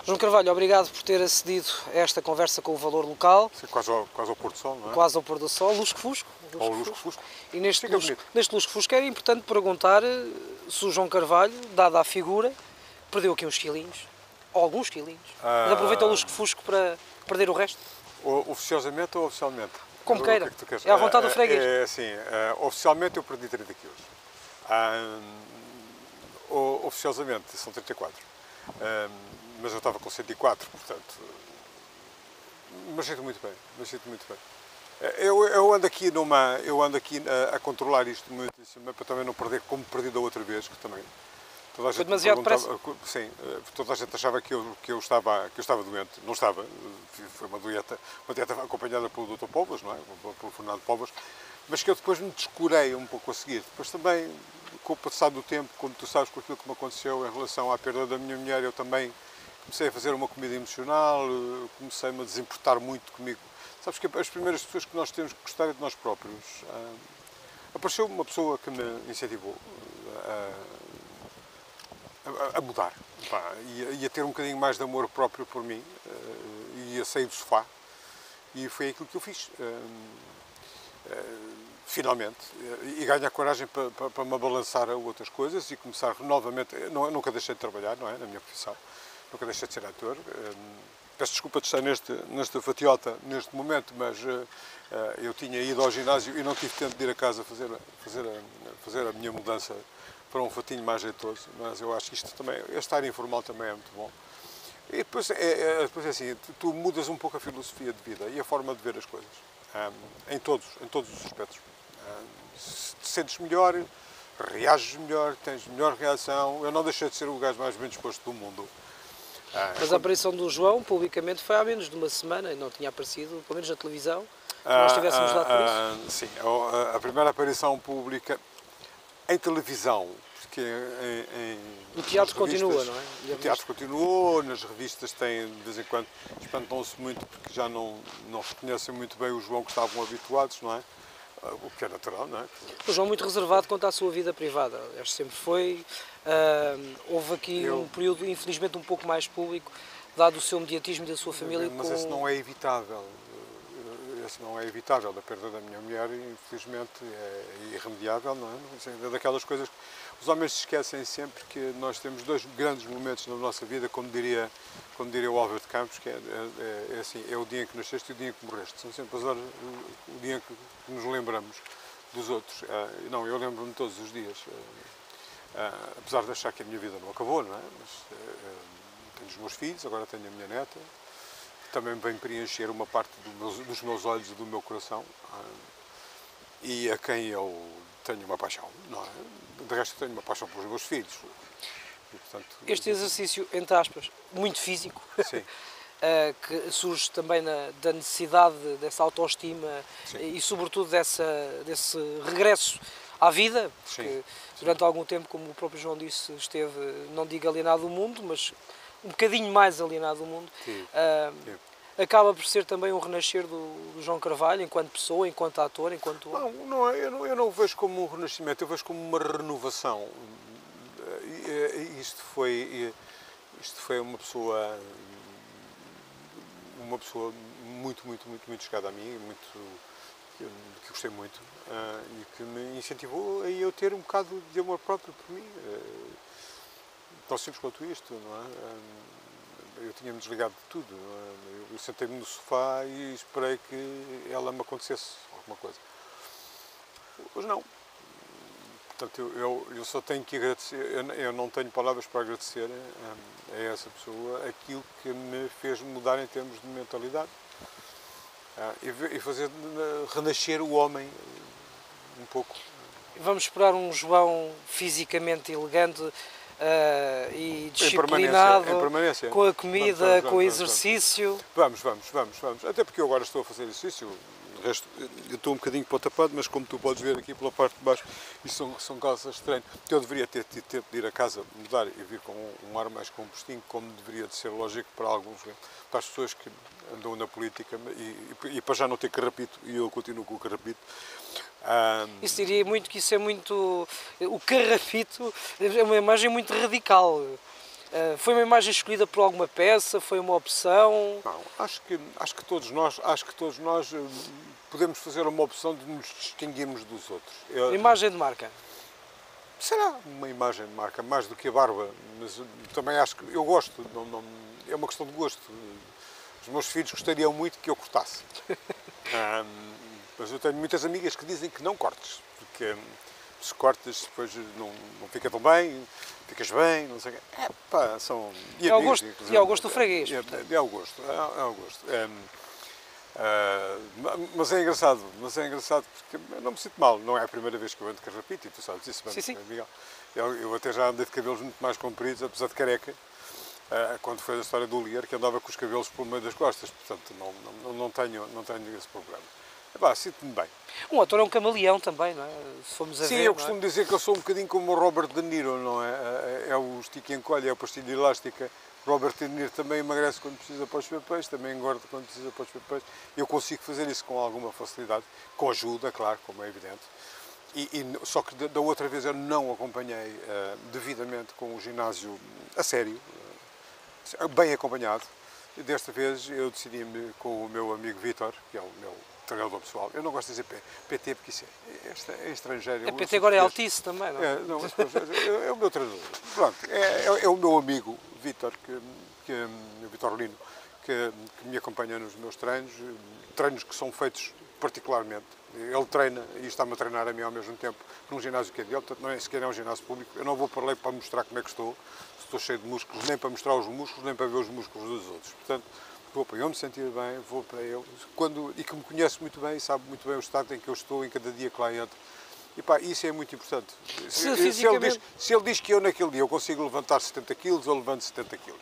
João Carvalho, obrigado por ter acedido a esta conversa com o Valor Local. Sim, quase ao pôr do sol, não é? Quase ao pôr do sol, lusco-fusco. Ou lusco-fusco. E neste lusco-fusco era importante perguntar se o João Carvalho, dada a figura, perdeu aqui uns quilinhos, ou alguns quilinhos, mas aproveita o lusco-fusco para perder o resto? Oficiosamente ou oficialmente? Como queira, é à vontade do freguês. É assim, oficialmente eu perdi 30 quilos. Oficiosamente são 34. Mas eu estava com 104, portanto... Mas sinto muito bem, Eu ando aqui a controlar isto muitíssimo, para também não perder como perdi da outra vez, que também... Toda a gente foi demasiado depressa? Sim, toda a gente achava que eu estava doente. Não estava. Foi uma dieta acompanhada pelo Dr. Póvoas, não é? Pelo Fernando Póvoas, mas que eu depois me descurei um pouco a seguir. Depois também, com o passar do tempo, como tu sabes, com aquilo que me aconteceu em relação à perda da minha mulher, eu também comecei a fazer uma comida emocional, comecei-me a desimportar muito comigo. Sabes que as primeiras pessoas que nós temos que gostar é de nós próprios. Apareceu uma pessoa que me incentivou a mudar, e a ter um bocadinho mais de amor próprio por mim, e a sair do sofá, e foi aquilo que eu fiz, finalmente, e ganhar coragem para me balançar a outras coisas e começar novamente. Eu nunca deixei de trabalhar, não é, na minha profissão, nunca deixei de ser ator. Peço desculpa de estar nesta fatiota neste momento, mas eu tinha ido ao ginásio e não tive tempo de ir a casa fazer a minha mudança para um fatinho mais jeitoso, mas eu acho que isto também, este ar informal também é muito bom. E depois é assim, tu mudas um pouco a filosofia de vida e a forma de ver as coisas, em todos os aspectos. Se te sentes melhor, reages melhor, tens melhor reação. Eu não deixei de ser o gajo mais bem disposto do mundo. Mas a aparição do João, publicamente, foi há menos de uma semana, e não tinha aparecido, pelo menos na televisão, que nós tivéssemos dado por isso. Sim, a primeira aparição pública em televisão, porque o teatro continua, não é? O teatro continuou, nas revistas tem, de vez em quando, espantam-se muito porque já não reconhecem muito bem o João que estavam habituados, não é? O que é natural, não é? O João muito reservado quanto à sua vida privada, aliás, sempre foi. Houve aqui um período, infelizmente, um pouco mais público, dado o seu mediatismo e da sua família. Mas esse não é evitável. Esse não é evitável, a perda da minha mulher, infelizmente, é irremediável, não é? É daquelas coisas que os homens se esquecem sempre, que nós temos dois grandes momentos na nossa vida, como diria o Álvaro de Campos, que é assim, é o dia em que nasceste e o dia em que morreste. São sempre as horas, o dia em que nos lembramos dos outros. Não, eu lembro-me todos os dias, apesar de achar que a minha vida não acabou, não é? Mas tenho os meus filhos, agora tenho a minha neta, também vem preencher uma parte dos meus olhos e do meu coração, e a quem eu tenho uma paixão, não é? De resto, tenho uma paixão pelos meus filhos. E, portanto, este exercício, entre aspas, muito físico, que surge também da necessidade dessa autoestima. Sim. E, sobretudo, desse regresso à vida, porque durante algum tempo, como o próprio João disse, esteve, não digo alienado do mundo, mas um bocadinho mais alienado do mundo. Acaba por ser também um renascer do João Carvalho, enquanto pessoa, enquanto ator, enquanto... Eu não o vejo como um renascimento, eu vejo como uma renovação. Isto foi uma pessoa muito chegada a mim, que gostei muito, e que me incentivou a eu ter um bocado de amor próprio por mim. Tão simples quanto isto, não é? Eu tinha-me desligado de tudo. Eu sentei-me no sofá e esperei que ela me acontecesse alguma coisa. Hoje não. Portanto, eu só tenho que agradecer, eu não tenho palavras para agradecer a essa pessoa aquilo que me fez mudar em termos de mentalidade e fazer renascer o homem um pouco. Vamos esperar um João fisicamente elegante, e disciplinado, com a comida, com o exercício. Vamos. Até porque eu agora estou a fazer exercício. De resto, eu estou um bocadinho potapado, mas como tu podes ver aqui pela parte de baixo, isto são calças de treino. Eu deveria ter tido tempo de ir a casa, mudar e vir com um ar mais compostinho, como deveria de ser lógico para as pessoas que andam na política e para já não ter carrapito, e eu continuo com o carrapito. Isso diria muito que isso é muito... O carrapito é uma imagem muito radical. Foi uma imagem escolhida por alguma peça? Foi uma opção? Não, acho que todos nós podemos fazer uma opção de nos distinguirmos dos outros. Imagem de marca? Será uma imagem de marca, mais do que a barba, mas também acho que eu gosto, é uma questão de gosto. Os meus filhos gostariam muito que eu cortasse. Mas eu tenho muitas amigas que dizem que não cortes, porque se cortas depois não fica tão bem, ficas bem, não sei o quê. São... É o gosto do freguês. É o gosto. Mas é engraçado porque eu não me sinto mal, não é a primeira vez que eu ando de carrapito e tu sabes isso bem, sim. Miguel. Eu até já andei de cabelos muito mais compridos, apesar de careca, quando foi a história do Lier, que andava com os cabelos pelo meio das costas, portanto não tenho esse problema. Sinto-me bem. Um ator é um camaleão também, não é? Se formos a Sim, ver, eu costumo dizer que eu sou um bocadinho como o Robert De Niro, não é? É o estica e encolhe, é a pastilha elástica. Robert De Niro também emagrece quando precisa para os papéis, também engorda quando precisa para os papéis. Eu consigo fazer isso com alguma facilidade, com ajuda, claro, como é evidente. Só que da outra vez eu não acompanhei devidamente com o ginásio a sério, bem acompanhado. E desta vez eu decidi-me com o meu amigo Vítor, que é o meu treinador pessoal. Eu não gosto de dizer PT porque isso é estrangeiro. A PT agora é Altice também, não é? É o meu treinador. Pronto, é o meu amigo Vítor, Vítor Lino, que me acompanha nos meus treinos que são feitos particularmente. Ele treina e está-me a treinar a mim ao mesmo tempo num ginásio que é dele, portanto não é sequer um ginásio público. Eu não vou para lá para mostrar como é que estou, se estou cheio de músculos, nem para mostrar os músculos, nem para ver os músculos dos outros. Portanto, vou para eu me sentir bem, vou para ele, e que me conhece muito bem, sabe muito bem o estado em que eu estou em cada dia que lá entro. E isso é muito importante. Se ele diz que eu naquele dia eu consigo levantar 70 kg, eu levanto 70 kg.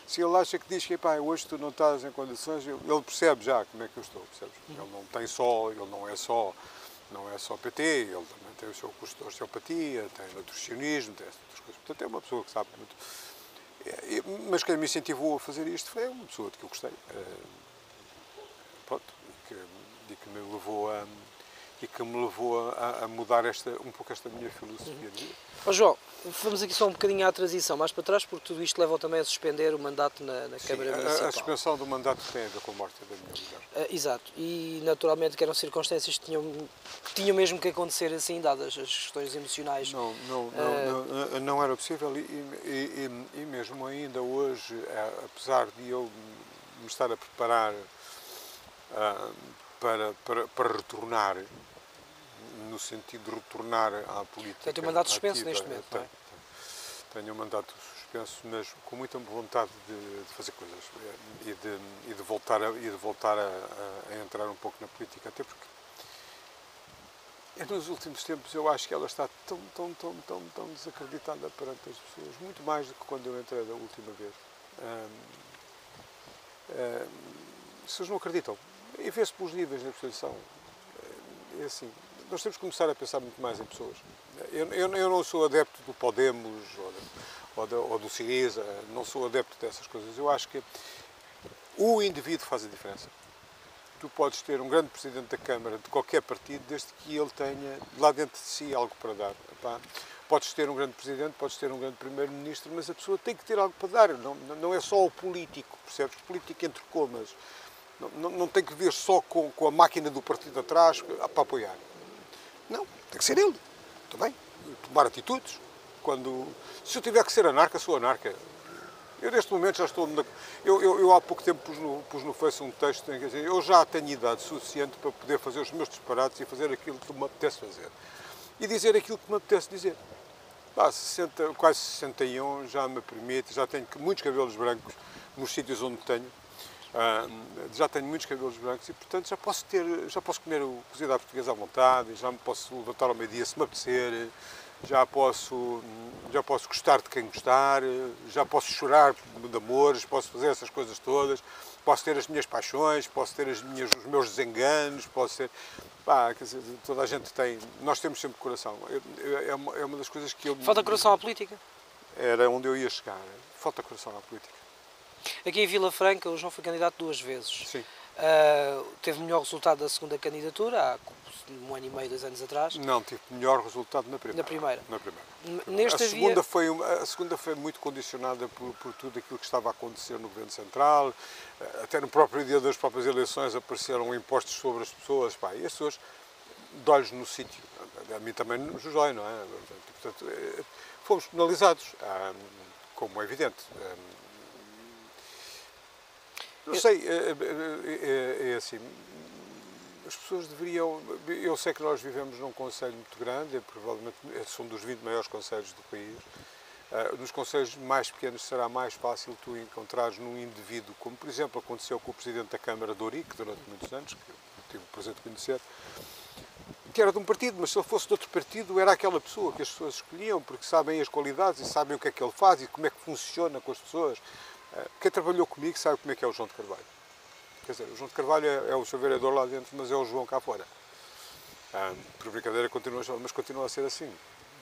Se ele acha que diz que hoje tu não estás em condições, ele percebe já como é que eu estou, percebes? Ele não é só PT, ele também tem o seu curso de osteopatia, tem nutricionismo, tem essas outras coisas. Portanto, é uma pessoa que sabe muito. Mas quem me incentivou a fazer isto foi uma pessoa de que eu gostei. E que me levou a mudar um pouco esta minha filosofia de vida. João, vamos aqui só um bocadinho à transição, mais para trás, porque tudo isto leva também a suspender o mandato na Câmara Municipal. A suspensão do mandato tem a ver com a morte da minha mulher. Exato, e naturalmente que eram circunstâncias que tinham mesmo que acontecer assim, dadas as questões emocionais. Não era possível e mesmo ainda hoje, apesar de eu me estar a preparar para retornar, no sentido de retornar à política. Tem um mandato suspenso neste momento, não é? Tenho um mandato suspenso, mas com muita vontade de fazer coisas e de voltar a entrar um pouco na política, até porque nos últimos tempos eu acho que ela está tão desacreditada perante as pessoas, muito mais do que quando eu entrei da última vez. As pessoas não acreditam. E vê-se pelos níveis da abstenção. É assim, nós temos que começar a pensar muito mais em pessoas. Eu não sou adepto do Podemos ou do Syriza, não sou adepto dessas coisas. Eu acho que o indivíduo faz a diferença. Tu podes ter um grande presidente da Câmara de qualquer partido, desde que ele tenha lá dentro de si algo para dar. Podes ter um grande presidente, podes ter um grande primeiro-ministro, mas a pessoa tem que ter algo para dar. Não é só o político, percebes? O político entre comas. Não tem que ver só com a máquina do partido atrás para apoiar. Não, tem que ser ele. Também. Tomar atitudes. Se eu tiver que ser anarca, sou anarca. Eu neste momento já estou... Eu há pouco tempo pus no Face um texto em que dizer, eu já tenho idade suficiente para poder fazer os meus disparates e fazer aquilo que me apetece fazer. E dizer aquilo que me apetece dizer. Quase 61 já me permite, já tenho muitos cabelos brancos nos sítios onde tenho. Já tenho muitos cabelos brancos e, portanto, já posso comer o cozido à portuguesa à vontade, já me posso levantar ao meio-dia se me apetecer, já posso gostar de quem gostar, já posso chorar de amores, posso fazer essas coisas todas, posso ter as minhas paixões, posso ter os meus desenganos, posso ter... quer dizer, toda a gente tem... Nós temos sempre coração. É uma das coisas que eu... Falta coração à política? Era onde eu ia chegar. Falta coração à política. Aqui em Vila Franca, o João foi candidato 2 vezes. Sim. Teve melhor resultado da segunda candidatura, há um ano e meio, 2 anos atrás. Não, tive melhor resultado na primeira. Na primeira. Na primeira. Neste a segunda foi muito condicionada por tudo aquilo que estava a acontecer no Governo Central, até no próprio dia das próprias eleições apareceram impostos sobre as pessoas, pá, e as pessoas de olhos no sítio. A mim também nos dói, não é? Portanto, fomos penalizados, como é evidente. Não sei, é assim, as pessoas deveriam... Eu sei que nós vivemos num concelho muito grande, provavelmente são dos 20 maiores concelhos do país. Nos concelhos mais pequenos será mais fácil tu encontrares num indivíduo, como por exemplo aconteceu com o Presidente da Câmara de Ourique, durante muitos anos, que eu tive o prazer de conhecer, que era de um partido, mas se ele fosse de outro partido era aquela pessoa que as pessoas escolhiam, porque sabem as qualidades e sabem o que é que ele faz e como é que funciona com as pessoas. Quem trabalhou comigo sabe como é que é o João de Carvalho. Quer dizer, o João de Carvalho é o seu vereador lá dentro, mas é o João cá fora. Por brincadeira, mas continua a ser assim.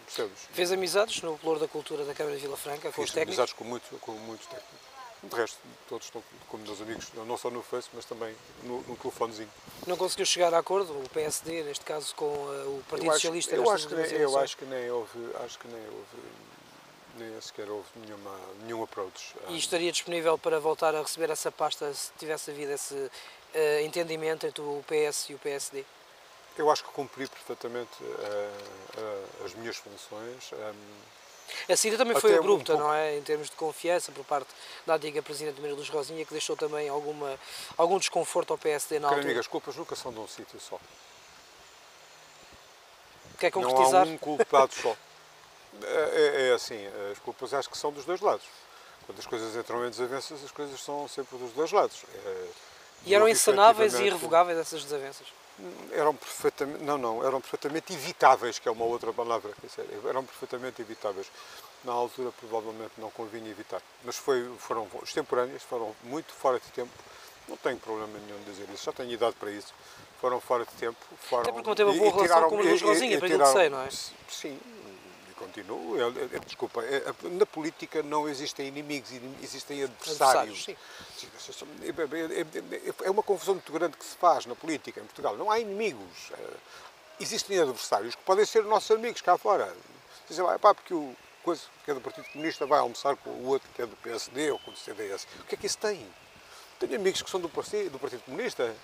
Percebes? Fez amizades no Pelouro da Cultura da Câmara de Vila Franca, com os técnicos? Amizades com muitos técnicos. De resto, todos estão como meus amigos, não só no Face, mas também no telefonezinho. Não conseguiu chegar a acordo, o PSD, neste caso, com o Partido Socialista? Eu acho que nem houve, nem sequer houve nenhum approach. E estaria disponível para voltar a receber essa pasta se tivesse havido esse entendimento entre o PS e o PSD? Eu acho que cumpri perfeitamente as minhas funções. A saída também foi abrupta, não é? Em termos de confiança por parte da antiga Presidente Maria Luz Rosinha, que deixou também algum desconforto ao PSD na altura. Amiga, as culpas nunca são de um sítio só. Quer concretizar? Não há um culpado só. É assim, as culpas acho que são dos dois lados. Quando as coisas entram em desavenças, as coisas são sempre dos dois lados. E eram insanáveis e irrevogáveis essas desavenças? Eram perfeitamente evitáveis, que é uma outra palavra. Quer dizer, eram perfeitamente evitáveis. Na altura, provavelmente, não convinha evitar. Mas foram extemporâneas, foram muito fora de tempo. Não tenho problema nenhum de dizer isso, já tenho idade para isso. Foram fora de tempo. Até porque não teve uma boa relação com a Luz Rosinha, para aquilo que sei, não é? Sim, e continuo. Desculpa, na política não existem inimigos, existem adversários. Sim. É uma confusão muito grande que se faz na política em Portugal. Não há inimigos. Existem adversários que podem ser nossos amigos cá fora. Dizem lá, porque o coisa que é do Partido Comunista vai almoçar com o outro que é do PSD ou com o CDS. O que é que isso tem? Tenho amigos que são do Partido Comunista.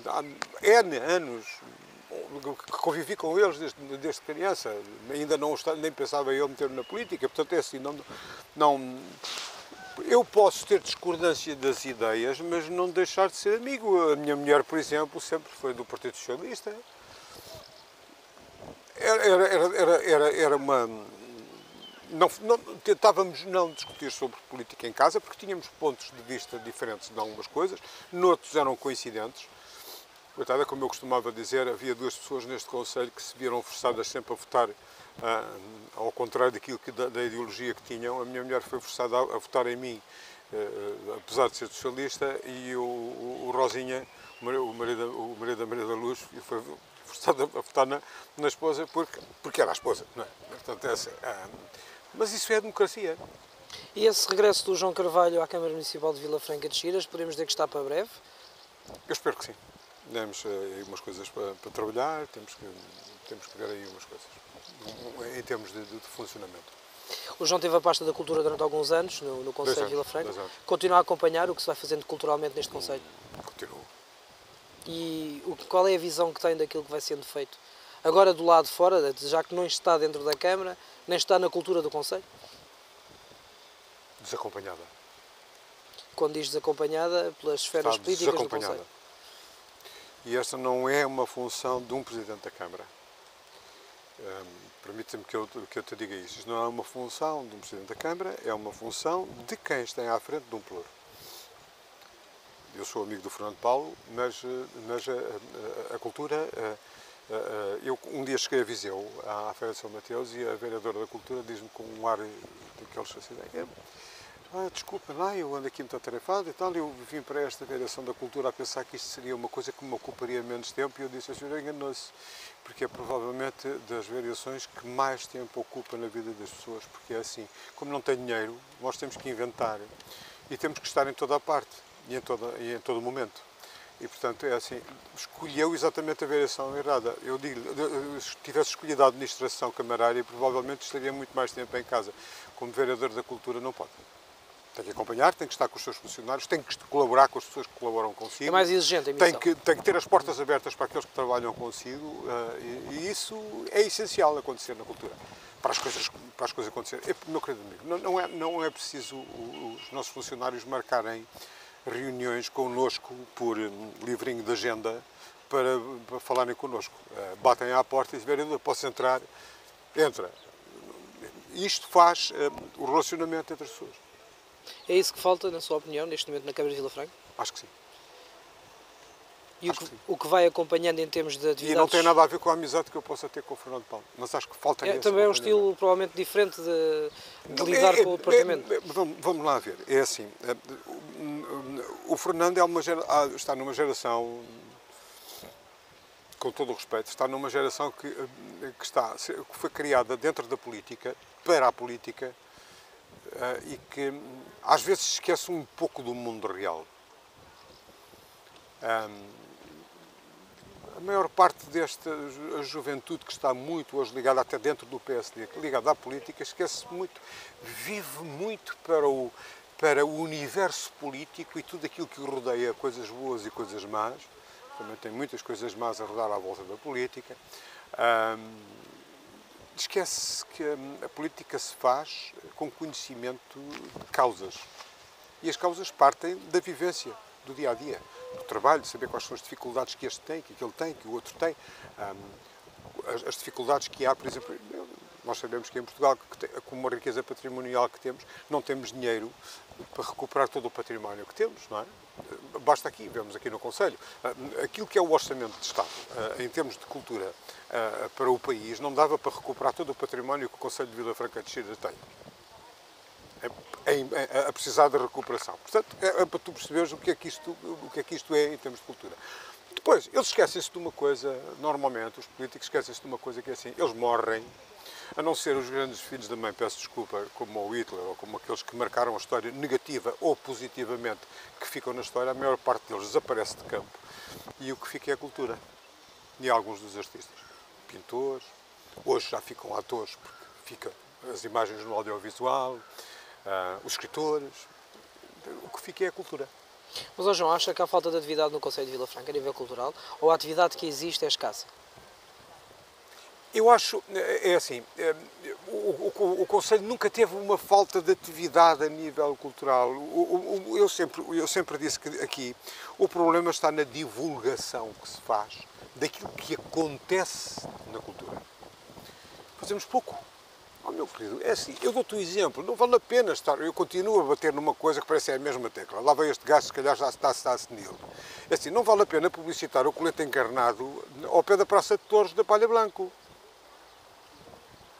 Há N anos que convivi com eles desde criança. Ainda nem pensava eu meter-me na política. Portanto, é assim, eu posso ter discordância das ideias, mas não deixar de ser amigo. A minha mulher, por exemplo, sempre foi do Partido Socialista. Era uma... tentávamos não discutir sobre política em casa, porque tínhamos pontos de vista diferentes de algumas coisas, noutros eram coincidentes. Coitada, como eu costumava dizer, havia duas pessoas neste Conselho que se viram forçadas sempre a votar ao contrário da ideologia que tinham. A minha mulher foi forçada a votar em mim, apesar de ser socialista, e o Rosinha, o marido da Maria da Luz, foi forçado a votar na esposa porque era a esposa, não é? Portanto, mas isso é a democracia. E esse regresso do João Carvalho à Câmara Municipal de Vila Franca de Xiras, podemos dizer que está para breve? Eu espero que sim. Temos aí umas coisas para trabalhar, temos que ver aí umas coisas, em termos de funcionamento. O João teve a pasta da Cultura durante alguns anos, no Conselho de Vila Franca. Continua a acompanhar o que se vai fazendo culturalmente neste Conselho? Continuo. E qual é a visão que tem daquilo que vai sendo feito? Agora do lado de fora, já que não está dentro da Câmara, nem está na cultura do Conselho? Desacompanhada. Quando diz desacompanhada, pelas esferas políticas do Conselho? E esta não é uma função de um Presidente da Câmara. Permite-me que eu te diga isso. Isto não é uma função de um Presidente da Câmara, é uma função de quem está à frente de um pelouro. Eu sou amigo do Fernando Paulo, mas a cultura... eu um dia cheguei a Viseu, à Feira de São Mateus, e a vereadora da Cultura diz-me com um ar daqueles assim... desculpa lá, eu ando aqui muito atarefado e tal, eu vim para esta direção da cultura a pensar que isto seria uma coisa que me ocuparia menos tempo, e eu disse, a senhora enganou-se, porque é provavelmente das variações que mais tempo ocupa na vida das pessoas, porque é assim, como não tem dinheiro, nós temos que inventar, e temos que estar em toda a parte, e em todo momento. E, portanto, é assim, escolheu exatamente a variação errada. Eu digo, se tivesse escolhido a administração camarária, provavelmente estaria muito mais tempo em casa. Como vereador da cultura, não pode. Tem que acompanhar, tem que estar com os seus funcionários, tem que colaborar com as pessoas que colaboram consigo. É mais exigente a missão. Tem que ter as portas abertas para aqueles que trabalham consigo, e isso é essencial acontecer na cultura. Para as coisas acontecerem. Meu querido amigo, não é preciso os nossos funcionários marcarem reuniões connosco por livrinho de agenda para falarem connosco. Batem à porta e dizem, vereador, posso entrar? Entra. Isto faz o relacionamento entre as pessoas. É isso que falta, na sua opinião, neste momento na Câmara de Vila Franca? Acho que sim. E o que vai acompanhando em termos de atividades... E não tem nada a ver com a amizade que eu possa ter com o Fernando Paulo, mas acho que falta esse também é um estilo provavelmente diferente de lidar com o departamento. Vamos lá ver, é assim, o Fernando está numa geração, com todo o respeito, está numa geração que foi criada dentro da política, para a política, e que às vezes esquece um pouco do mundo real. A maior parte desta juventude que está muito hoje ligada até dentro do PSD, ligada à política, esquece muito, vive muito para o universo político e tudo aquilo que o rodeia, coisas boas e coisas más. Também tem muitas coisas más a rodar à volta da política. Esquece que a política se faz com conhecimento de causas. E as causas partem da vivência, do dia-a-dia, do trabalho, de saber quais são as dificuldades que este tem, que aquele tem, que o outro tem. As dificuldades que há, por exemplo, nós sabemos que em Portugal, com uma riqueza patrimonial que temos, não temos dinheiro para recuperar todo o património que temos, não é? Basta aqui, vemos aqui no Conselho, aquilo que é o orçamento de Estado, em termos de cultura, para o país, não dava para recuperar todo o património que o Conselho de Vila Franca de Xira tem. A precisar de recuperação. Portanto, é para tu perceberes o que é que isto é em termos de cultura. Depois, eles esquecem-se de uma coisa, normalmente, os políticos esquecem-se de uma coisa que é assim, eles morrem, a não ser os grandes filhos da mãe, peço desculpa, como o Hitler, ou como aqueles que marcaram a história negativa ou positivamente, que ficam na história, a maior parte deles desaparece de campo, e o que fica é a cultura. E alguns dos artistas, pintores, hoje já ficam atores, porque ficam as imagens no audiovisual, os escritores, o que fica é a cultura. Mas, João, acha que há falta de atividade no Conselho de Vila Franca a nível cultural, ou a atividade que existe é escassa? Eu acho, é assim, o Conselho nunca teve uma falta de atividade a nível cultural. Eu sempre disse que aqui o problema está na divulgação que se faz daquilo que acontece na cultura. Fazemos pouco. Oh, meu querido, é assim, eu dou-te um exemplo, não vale a pena estar, eu continuo a bater numa coisa que parece a mesma tecla, lá vai este gajo, se calhar já está senil. É assim, não vale a pena publicitar o colete encarnado ao pé da Praça de Touros da Palha Blanco.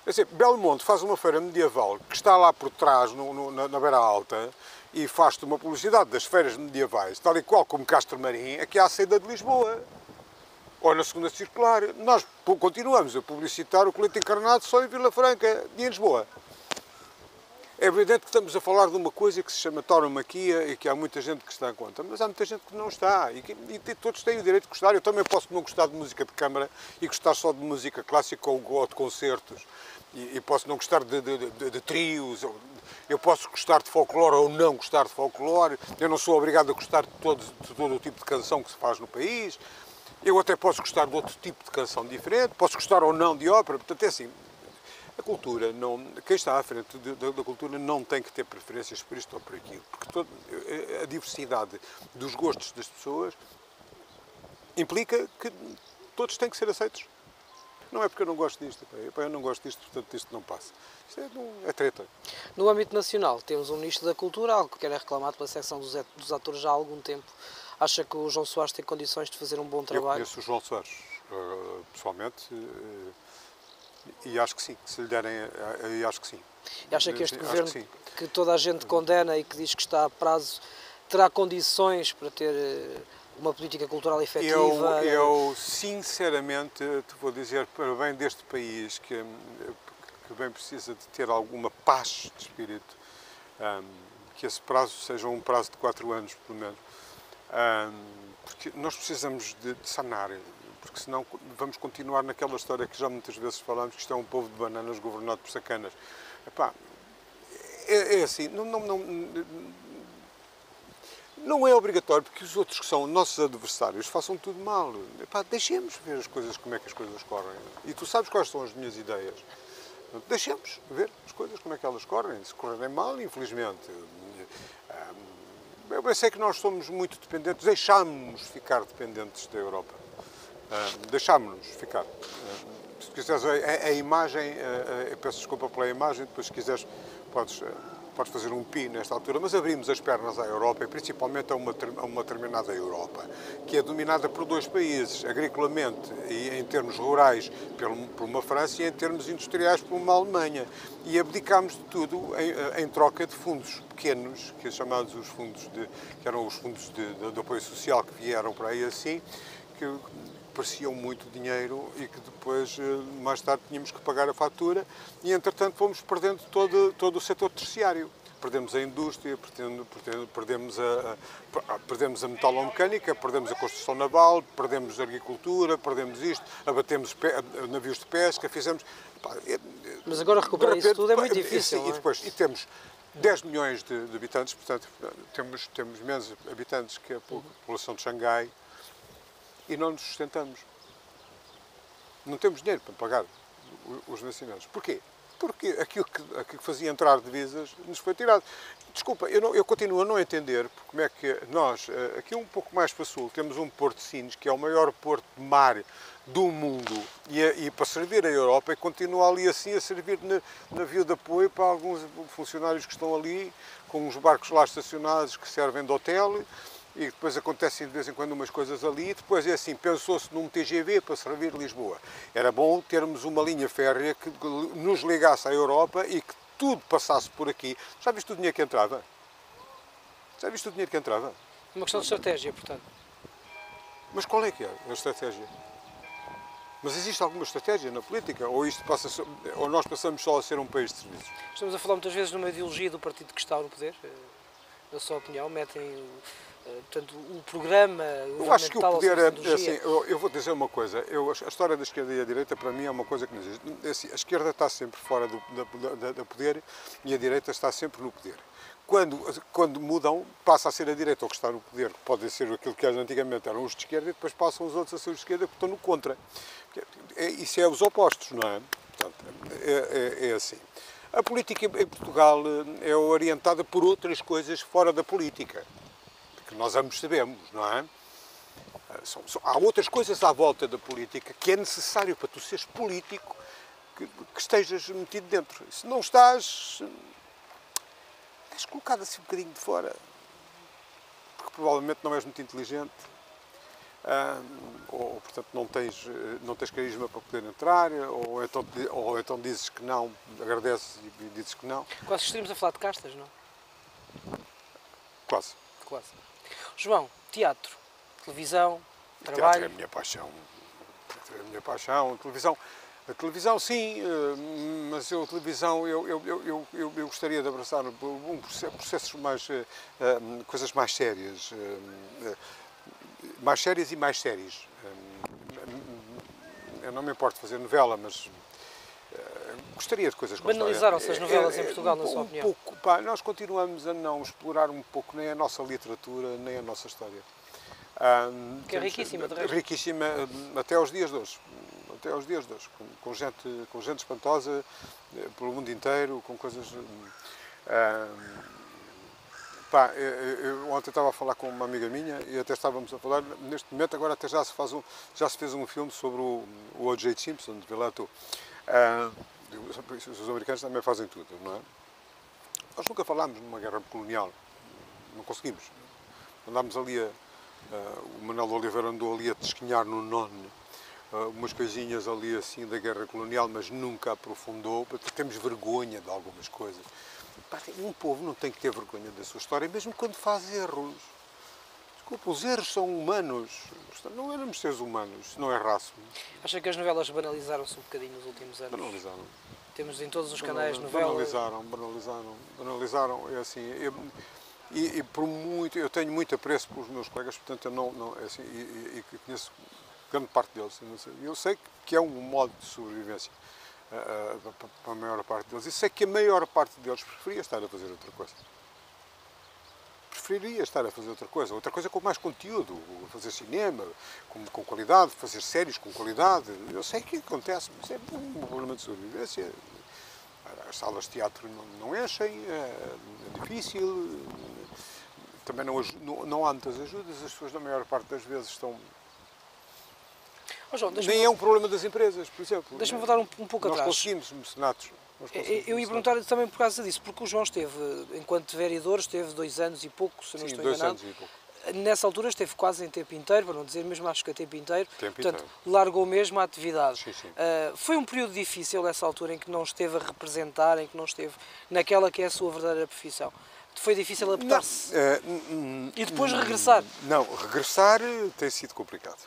É assim, Belmonte faz uma feira medieval que está lá por trás, na Beira Alta, e faz-te uma publicidade das feiras medievais, tal e qual como Castro Marim, aqui à saída de Lisboa. Ou na segunda circular, nós continuamos a publicitar o colete encarnado só em Vila Franca e em Lisboa. É evidente que estamos a falar de uma coisa que se chama tauromaquia e que há muita gente que está em conta, mas há muita gente que não está e todos têm o direito de gostar. Eu também posso não gostar de música de câmara e gostar só de música clássica ou de concertos. E posso não gostar de trios, eu posso gostar de folclore ou não gostar de folclore, eu não sou obrigado a gostar de todo o tipo de canção que se faz no país. Eu até posso gostar de outro tipo de canção diferente, posso gostar ou não de ópera, portanto é assim, a cultura, quem está à frente da cultura não tem que ter preferências por isto ou por aquilo, porque a diversidade dos gostos das pessoas implica que todos têm que ser aceitos. Não é porque eu não gosto disto, eu não gosto disto, portanto isto não passa. Isto é treta. No âmbito nacional, temos um Ministro da Cultura, algo que era reclamado pela secção dos atores já há algum tempo. Acha que o João Soares tem condições de fazer um bom trabalho? Eu conheço o João Soares, pessoalmente, e acho que sim, se lhe derem, acho que sim. E acha que este governo, que toda a gente condena e que diz que está a prazo, terá condições para ter uma política cultural efetiva? Eu sinceramente, te vou dizer, para bem deste país, que bem precisa de ter alguma paz de espírito, que esse prazo seja um prazo de 4 anos, pelo menos. Porque nós precisamos de sanar, porque senão vamos continuar naquela história que já muitas vezes falamos, que isto é um povo de bananas governado por sacanas. Epá, é assim, não é obrigatório porque os outros que são nossos adversários façam tudo mal. Epá, deixemos ver as coisas, como é que as coisas correm. E tu sabes quais são as minhas ideias. Deixemos ver as coisas, como é que elas correm. Se correrem mal, infelizmente. Eu sei que nós somos muito dependentes, deixámos-nos ficar dependentes da Europa. Deixámos-nos ficar. Se quiseres a imagem, eu peço desculpa pela imagem, depois se quiseres podes fazer um pi nesta altura, mas abrimos as pernas à Europa e principalmente a uma determinada Europa, que é dominada por dois países, agriculamente e em termos rurais por uma França e em termos industriais por uma Alemanha. E abdicámos de tudo em troca de fundos pequenos, que chamados os fundos que eram os fundos de apoio social que vieram para aí assim, que pareciam muito dinheiro e que depois, mais tarde, tínhamos que pagar a fatura e, entretanto, fomos perdendo todo o setor terciário. Perdemos a indústria, perdemos a metalomecânica, perdemos a construção naval, perdemos a agricultura, perdemos isto, abatemos navios de pesca, fizemos... Mas agora recuperar isso tudo é muito difícil, sim, e temos 10 milhões de habitantes, portanto, temos menos habitantes que a população de Xangai, e não nos sustentamos. Não temos dinheiro para pagar os vencimentos. Porquê? Porque aquilo que fazia entrar divisas nos foi tirado. Desculpa, eu continuo a não entender como é que nós, aqui um pouco mais para sul, temos um Porto de Sines, que é o maior porto de mar do mundo, e para servir a Europa, e continua ali assim a servir navio de apoio para alguns funcionários que estão ali, com uns barcos lá estacionados que servem de hotel, e depois acontecem de vez em quando umas coisas ali, e depois é assim, pensou-se num TGV para servir Lisboa. Era bom termos uma linha férrea que nos ligasse à Europa e que tudo passasse por aqui. Já viste o dinheiro que entrava? Já viste o dinheiro que entrava? Uma questão de estratégia, portanto. Mas qual é que é a estratégia? Mas existe alguma estratégia na política? Ou nós passamos só a ser um país de serviços? Estamos a falar muitas vezes numa ideologia do partido que está no poder. Na sua opinião, metem... Portanto, o programa... Eu acho que o poder é assim, eu vou dizer uma coisa, a história da esquerda e a direita para mim é uma coisa que não existe. Assim, a esquerda está sempre fora do poder e a direita está sempre no poder. Quando mudam, passa a ser a direita ou que está no poder, que pode ser aquilo que antigamente eram os de esquerda, e depois passam os outros a ser os de esquerda que estão no contra. Isso é os opostos, não é? Portanto, é assim. A política em Portugal é orientada por outras coisas fora da política, que nós ambos sabemos, não é? Há outras coisas à volta da política que é necessário para tu seres político que estejas metido dentro. Se não estás colocado assim um bocadinho de fora, porque provavelmente não és muito inteligente, ou portanto não tens carisma para poder entrar, ou então dizes que não, agradeces e dizes que não. Quase estaríamos a falar de castas, não? Quase. João, teatro, televisão, trabalho... Teatro é a minha paixão. A televisão sim, mas a televisão eu gostaria de abraçar processos mais, coisas mais sérias. Mais sérias e mais séries. Eu não me importo de fazer novela, mas gostaria de coisas com Banalizaram-se as novelas em Portugal, na sua opinião? Nós continuamos a não explorar um pouco nem a nossa literatura, nem a nossa história. Que é riquíssima, de resto. Riquíssima até aos dias de hoje. Até aos dias de hoje. Com gente espantosa pelo mundo inteiro, com coisas... eu ontem estava a falar com uma amiga minha e até estávamos a falar, neste momento agora até já se fez um filme sobre o O.J. Simpson, de Velato. Os americanos também fazem tudo, não é? Nós nunca falámos numa guerra colonial, não conseguimos. Andámos ali, o Manuel Oliveira andou ali a tesquinhar no nono, umas coisinhas ali assim da guerra colonial, mas nunca aprofundou, porque temos vergonha de algumas coisas. Um povo não tem que ter vergonha da sua história, mesmo quando faz erros. Desculpa, os erros são humanos. Não éramos seres humanos, não é raça. Acha que as novelas banalizaram-se um bocadinho nos últimos anos? Banalizaram. Temos em todos os canais novelas... Banalizaram. É assim, E por muito, eu tenho muito apreço pelos meus colegas, portanto eu não assim, e conheço grande parte deles. Eu sei que é um modo de sobrevivência para a maior parte deles. E sei que a maior parte deles preferia estar a fazer outra coisa. Preferiria estar a fazer outra coisa com mais conteúdo, fazer cinema com qualidade, fazer séries com qualidade. Eu sei que acontece, mas é um problema de sobrevivência. As salas de teatro não enchem, é difícil, também não há muitas ajudas, as pessoas, na maior parte das vezes, estão. Oh, João, nem é um problema das empresas, por exemplo. Deixa-me voltar um pouco nós atrás. Conseguimos mecenatos. Eu ia perguntar também por causa disso, porque o João esteve, enquanto vereador, esteve 2 anos e pouco, se eu não estou enganado. 2 anos e pouco. Nessa altura esteve quase em tempo inteiro, para não dizer mesmo, acho que a tempo inteiro. Portanto, inteiro. largou mesmo a atividade. Sim. Foi um período difícil essa altura em que não esteve a representar, em que não esteve naquela que é a sua verdadeira profissão. Foi difícil adaptar-se? E depois regressar? Não, regressar tem sido complicado.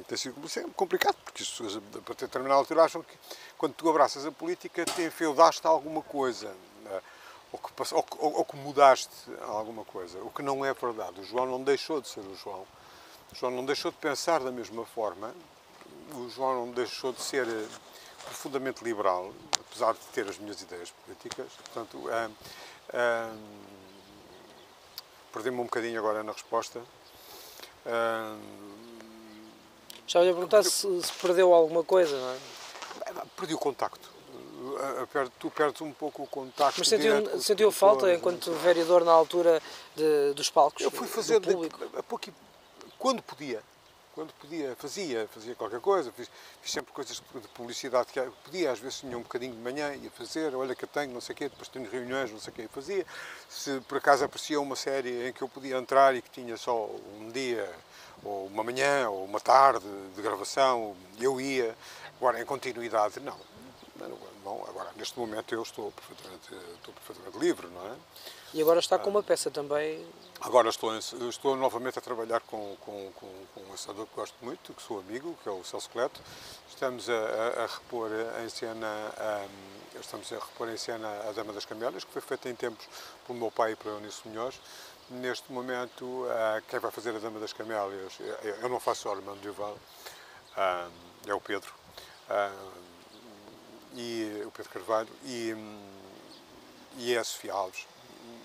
Tem sido complicado, porque as pessoas, a determinada altura, acham que quando tu abraças a política, te enfeudaste a alguma coisa. Ou que mudaste alguma coisa, o que não é verdade. O João não deixou de ser o João. O João não deixou de pensar da mesma forma. O João não deixou de ser profundamente liberal, apesar de ter as minhas ideias políticas. Portanto, perdi-me um bocadinho agora na resposta. Já ia perguntar se perdeu alguma coisa, não é? Perdi o contacto. Tu perdes um pouco o contacto. Mas sentiu falta, enquanto vereador, na altura dos palcos? Eu fui fazer público? Quando podia, fazia qualquer coisa, fiz sempre coisas de publicidade que podia, às vezes tinha um bocadinho de manhã, ia fazer, olha que eu tenho, não sei o quê, depois tenho reuniões, não sei o quê, fazia. Se por acaso aparecia uma série em que eu podia entrar e que tinha só um dia, ou uma manhã, ou uma tarde de gravação, eu ia. Agora, em continuidade, não. Agora, neste momento, eu estou perfeitamente livre, não é? E agora está com uma peça também. Agora estou novamente a trabalhar com um encenador que gosto muito, que sou amigo, que é o Celso Cleto. Estamos a repor em cena A Dama das Camélias, que foi feita em tempos pelo meu pai e pela Eunice Munhoz. Neste momento, quem vai fazer A Dama das Camélias, eu não faço o Armando Duval, é o Pedro. E o Pedro Carvalho e a Sofia Alves,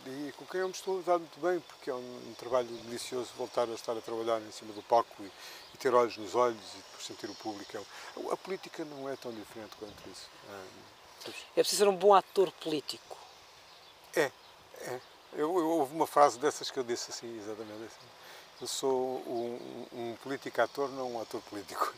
e com quem eu me estou a dar muito bem, porque é um trabalho delicioso voltar a estar a trabalhar em cima do palco e ter olhos nos olhos e depois sentir o público. A política não é tão diferente quanto isso. É preciso ser um bom ator político. É. Houve uma frase dessas que eu disse assim, exatamente assim. Eu sou um político-ator, não um ator político.